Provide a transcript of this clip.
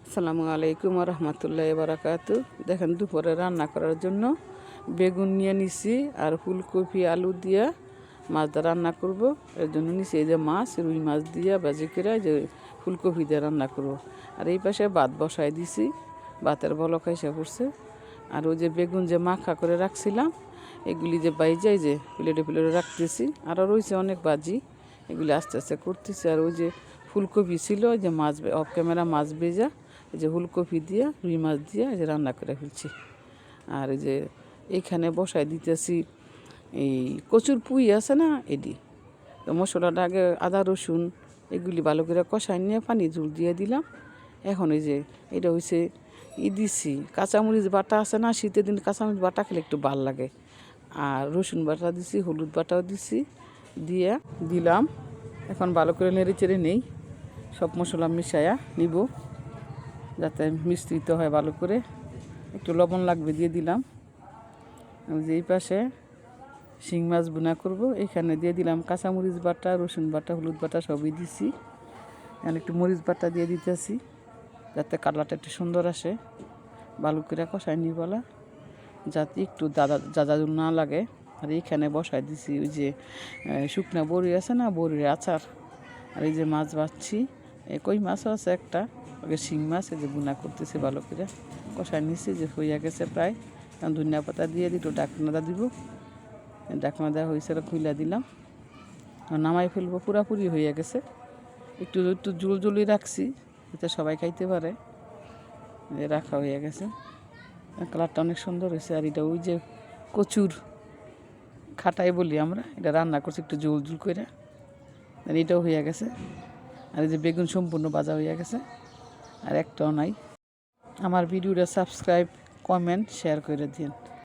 আসসালামু আলাইকুম রহমতুল্লাহ বারাকাতু। দেখেন দুপুরে রান্না করার জন্য বেগুন নিয়ে নিছি আর ফুলকপি আলু দিয়া মাছটা রান্না করব। এর জন্য নিছি এই যে মাছ, রুই মাছ দিয়া ভাজি করে যে ফুলকপি দিয়ে রান্না করব। আর এই পাশে ভাত বসাই দিছি, ভাতের বলক এসে পড়ছে। আর ওই যে বেগুন যে মাখা করে রাখছিলাম এগুলি যে বাইজাই যে প্লেটে প্লেটে রাখতেছি। আরও রয়েছে অনেক ভাজি, এগুলি আস্তে আস্তে করতেছি। আর ওই যে ফুলকপি ছিল, ওই যে মাছ অফ ক্যামেরা মাছ ভেজা, এই যে ফুলকপি দিয়া রুই মাছ দিয়া এই যে রান্না করে ফেলছি। আর এই যে এইখানে বসাই দিতেছি এই কচুর পুঁই আছে না, এটি তো মশলাটা আগে আদা রসুন এগুলি ভালো করে কষাই নিয়ে পানি ঝুল দিয়ে দিলাম। এখন এই যে এটা হয়েছে দিছি কাঁচামরিচ বাটা আছে না, শীতের দিন কাঁচামরিচ বাটা খেলে একটু ভাল লাগে। আর রসুন বাটা দিছি, হলুদ বাটাও দিছি, দিয়ে দিলাম। এখন ভালো করে নেড়ে চেড়ে নেই, সব মশলা মিশায়া নিব যাতে মিশ্রিত হয় ভালো করে। একটু লবণ লাগবে, দিয়ে দিলাম। যে এই পাশে শিং মাছ বোনা করব, এখানে দিয়ে দিলাম কাঁচামরিচ বাটা, রসুন বাটা, হলুদ বাটা সবই দিছি। এখন একটু মরিচ বাটা দিয়ে দিতেছি যাতে কালারটা একটু সুন্দর আসে। ভালো করে কষাই নিবলা যাতে একটু দাদা না লাগে। আর এইখানে বসাই দিছি ওই যে শুকনা বড়ি আছে না, বড়ির আচার। আর এই যে মাছ বাছছি, কই মাছও আছে একটা, ওকে শিং মাছ এই যে বুনা করতেছে ভালো করে কষাই নিচ্ছি। যে হইয়া গেছে প্রায়, ধনিয়া পাতা দিয়ে দিই, একটু ডাকনাটা দিব। ডাকনা দেওয়া হয়েছে, খুইলা দিলাম, নামাই ফেলবো। পুরাপুরি হইয়া গেছে, একটু একটু জুল জুলি রাখছি যাতে সবাই খাইতে পারে। রাখা হয়ে গেছে, কালারটা অনেক সুন্দর হয়েছে। আর এটা ওই যে কচুর খাটাই বলি আমরা, এটা রান্না করছি একটু জুল জুল করে। আর এটাও হইয়া গেছে। আর এই যে বেগুন সম্পূর্ণ ভাজা হইয়া গেছে, আর একটাও নাই। আমার ভিডিওটা সাবস্ক্রাইব, কমেন্ট, শেয়ার করে দিন।